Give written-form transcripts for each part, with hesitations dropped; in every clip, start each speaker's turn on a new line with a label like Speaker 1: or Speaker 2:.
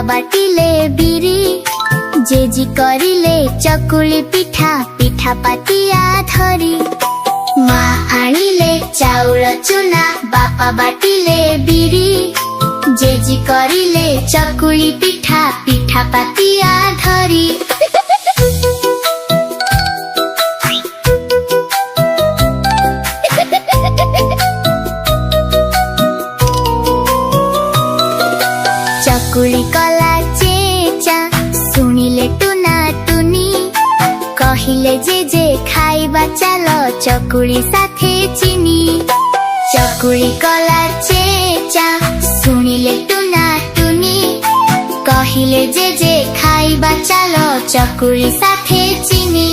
Speaker 1: बाटिले बिरी जेजी करिले चकुली पिठा पिठा पातिया धरी माँ आनिले चाउल चुना बापा बाटिले बिरी जेजी करिले चकुली पिठा पिठा पातिया धरी चकुली कला चेचा सुनिले टुना टुनी कहिले जे खाइबा चालो चकुली साथे चिनी चकुली कला चेचा सुनिले टुना टुनी कहिले जे खाइबा चालो चकुली साथे चिनी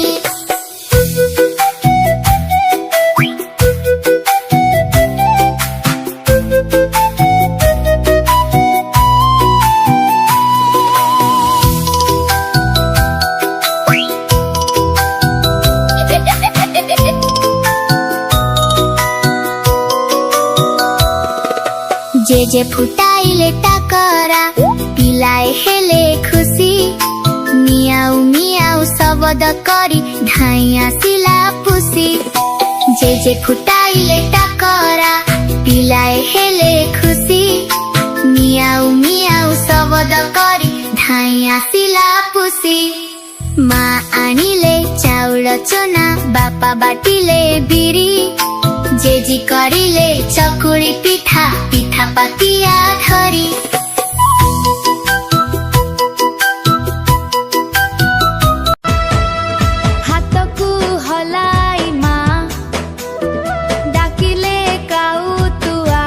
Speaker 1: जे फुटाइले टाकरा पिलाए हेले खुशी मियाउ मियाउ शब्द करी धाई आसिला पुसी जे फुटाइले टाकरा पिलाए हेले खुशी मियाउ मियाउ शब्द करी धाई आसिला पुसी माँ आनिले चाउल चुना बापा बाटिले बिरी जेजी करिले चकुली पिठा पिठा पातिया धरी
Speaker 2: हातकु हलाई माँ डाकिले काउतुआ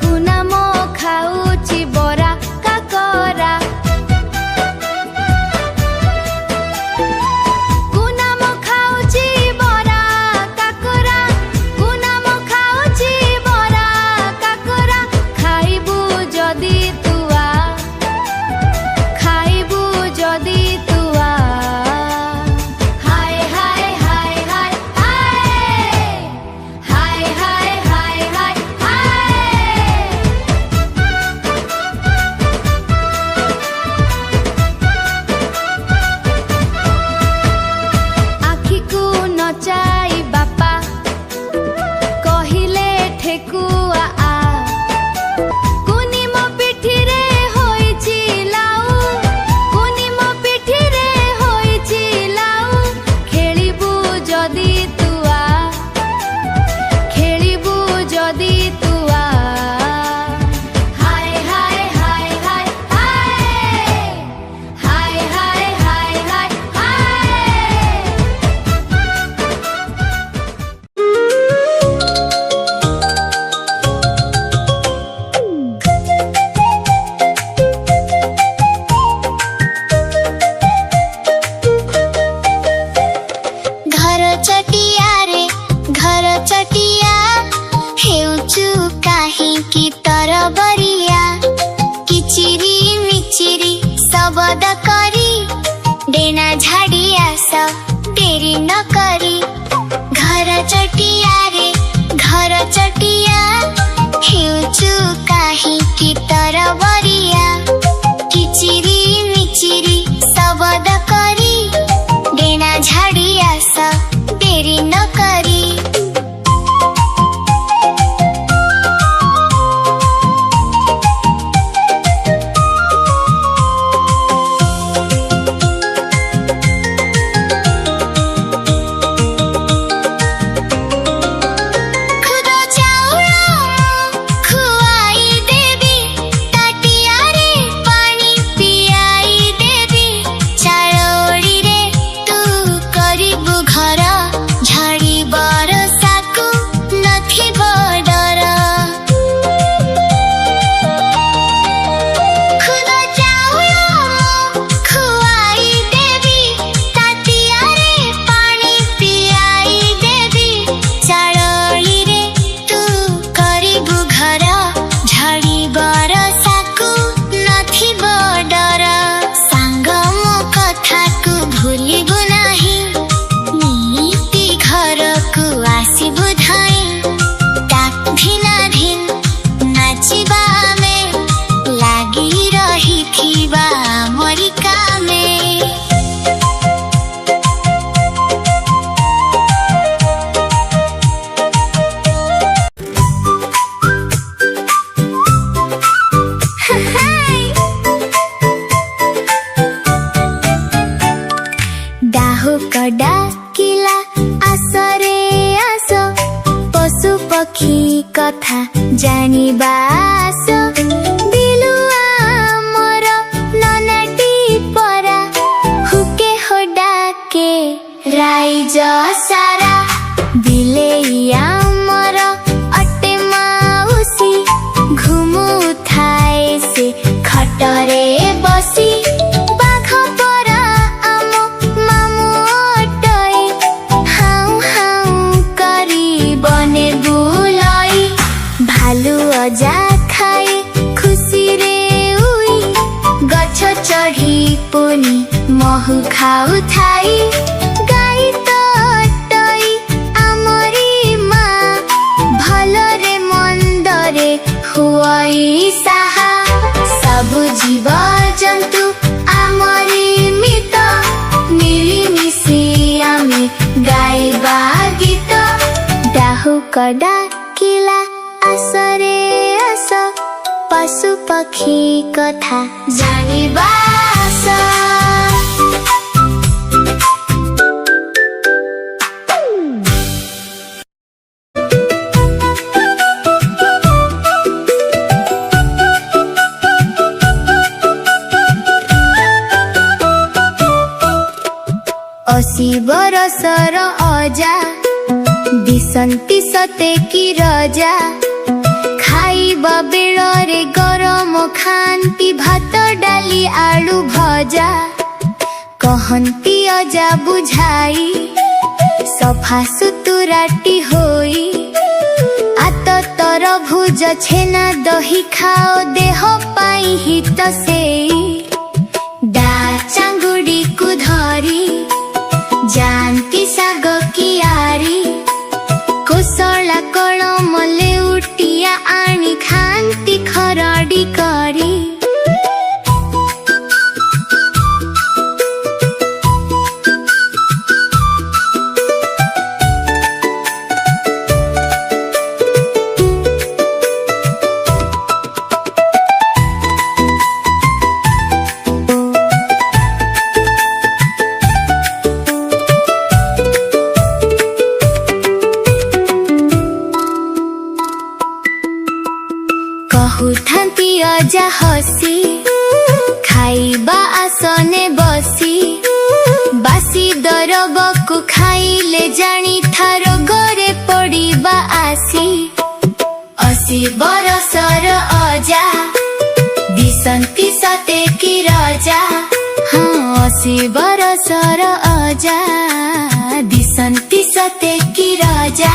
Speaker 2: कुना मो खाउची बरा काकरा कुना मो खाउची बरा काकरा कुना मो खाउची बरा काकरा खाइबु जदी तुआ खाइबु जदी तुआ हाय हाय हाय हाय हाय हाय हाय हाय हाय आखिकु नचाई बापा कहिले ठेकुआ आ कुनी मो पिठिरे होइछि लाउ कुनी मो पिठिरे होइछि लाउ खेलिबु जदी तुआ खेलिबु जदी तुआ हाय हाय हाय हाय हाय हाय हाय हाय हाय
Speaker 1: घर चटिया रे घर चटिया हेउचु काहींकि तरबरिया किचिरी मिचिरी शब्द करी डेना झाड़िया सब देरी न करी घर चटिया रे घर चटिया हेउचु काहींकि तरबरिया किचिरी मिचिरी शब्द करी डेना झाड़िया सब देरी न करी खुदो चाउल खुआई देवी ताटिया रे पानी पियाई देवी चाल डाकिला आसरे आस पशु पक्षी कथा जानिबा आस बिलुआ मोर ननाटी परा हुके हो डाके राइज सारा बिलेइया मोर अटे माउसी घुमु थाए से खटरे बसी बाघ परा आम मामु अटई हाउ हाउ करी बने बुलई भालु अजा खाए खुशी रे उई गछ चढ़ी पुनी महु खाउ थाई गाई तो अटई आमरी मा भलरे मंदरे हुई साहा सबु जीव जंतु आमरी मित मिलिमिशि आमे गाइबा गीत डाहुक डाकिला आसरे आस पशु पक्षी कथा जानिबा आस असी बरसर अजा दिसंती सते की रजा खाइबा बेଳରେ गरम खान्ति भात डाली आलू भजा कहन्ती अजा बुझाई सफा सुतुराटी होई आत तर भुज छेना दही खाओ देह पाई हित सेई डा चांगुड़ी को धरी जानती साग कियारी कोसला कलम लेउटिया आनी खान्ती खरडी करी कहूथांती अजा हसी खाइबा आसने बसी बासी दरबकु खाइले जानी थार गरे पड़िबा आसी 80 बरसर अजा दिसंती सते की रजा हाँ 80 बरसर अजा दिसंती सते की रजा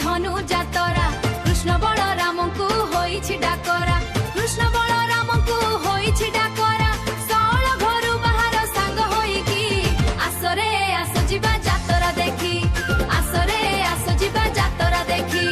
Speaker 2: धनु जातरा कृष्ण बलराम को होइछि डाकरा कृष्ण बलराम को होइछि डाकरा सौल घरु बाहर सांग होइकी आसरे आस जिबा जातरा देखी आसरे आस जिबा जातरा देखी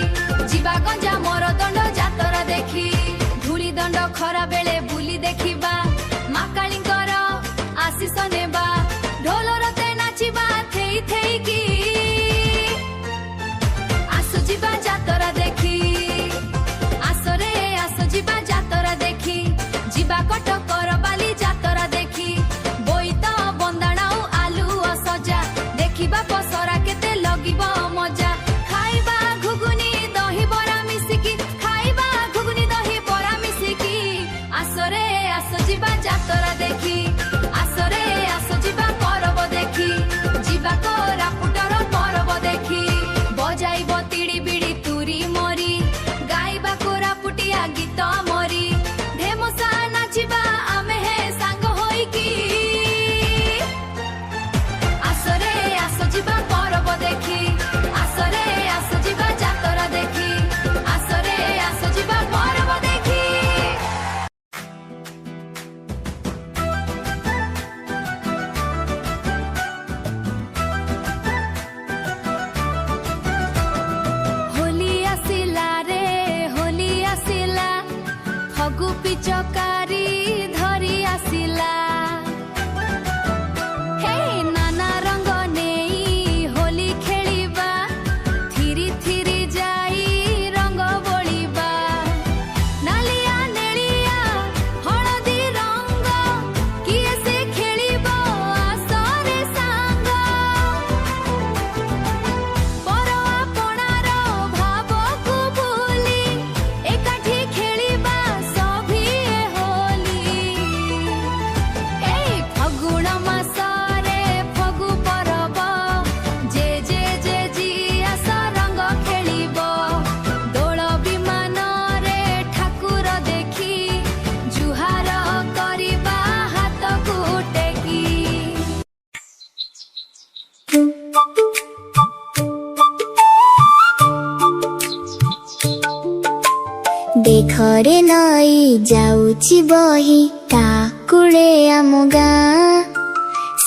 Speaker 1: ପଥରେ ନଈ ଯାଉଛି ବହି ତା କୂଳେ ଆମ ଗାଁ।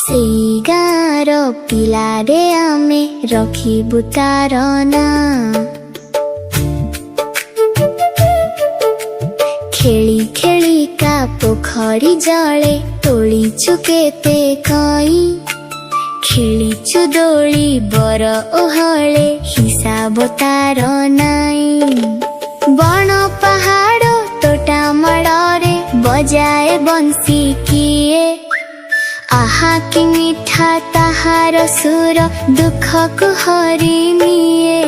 Speaker 1: ସେଇ ଗାଁର ପିଲାରେ ଆମେ ରଖିବୁ ତାର ନାଁ। ଖେଳି ଖେଳିକା ପୋଖରୀ ଜଳେ ତୋଳିଛୁ କେତେ କଇଁ। ଖେଳିଛୁ ଦୋଳି ବର ଓହଳେ ହିସାବ ତାର ନାଇଁ। ବଣ ପାହାଡ଼ ତୋଟା ମାଳରେ ବଜାଏ ବଂଶୀ କିଏ। ଆହା କି ମିଠା ତାହାର ସୁର ଦୁଃଖକୁ ହରି ନିଏ।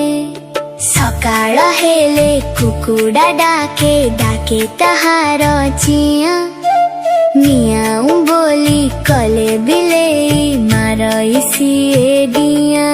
Speaker 1: ସକାଳ ହେଲେ କୁକୁଡ଼ା ଡାକେ ଡାକେ ତାହାର ଚିଆଁ। ମିଆଁ ବୋଲି କଲେ ବିଲେଇ ମାରଇ ସିଏ ଡିଆଁ।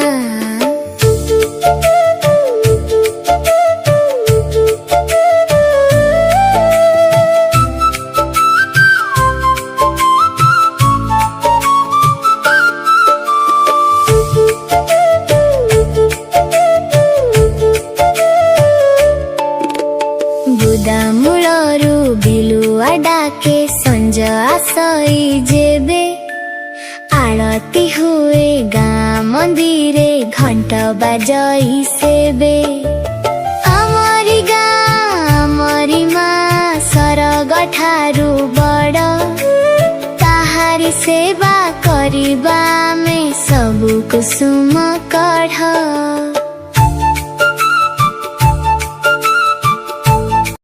Speaker 1: ବୁଦାମୂଳରୁ ବିଲୁଆ ଡାକେ ସଞ୍ଜ ଆସଇ ଯେବେ। ଆଳତି ହୁଏ ଗାଁ ମନ୍ଦିରେ ଘଣ୍ଟ ବାଜଇ ସେବେ। ଆମରି ଗାଁ ଆମରି ମା ସରଗ ଠାରୁ ବଡ଼। ତାହାରି ସେବା କରିବା ଆମେ ସବୁ କୁସୁମ କଢ଼।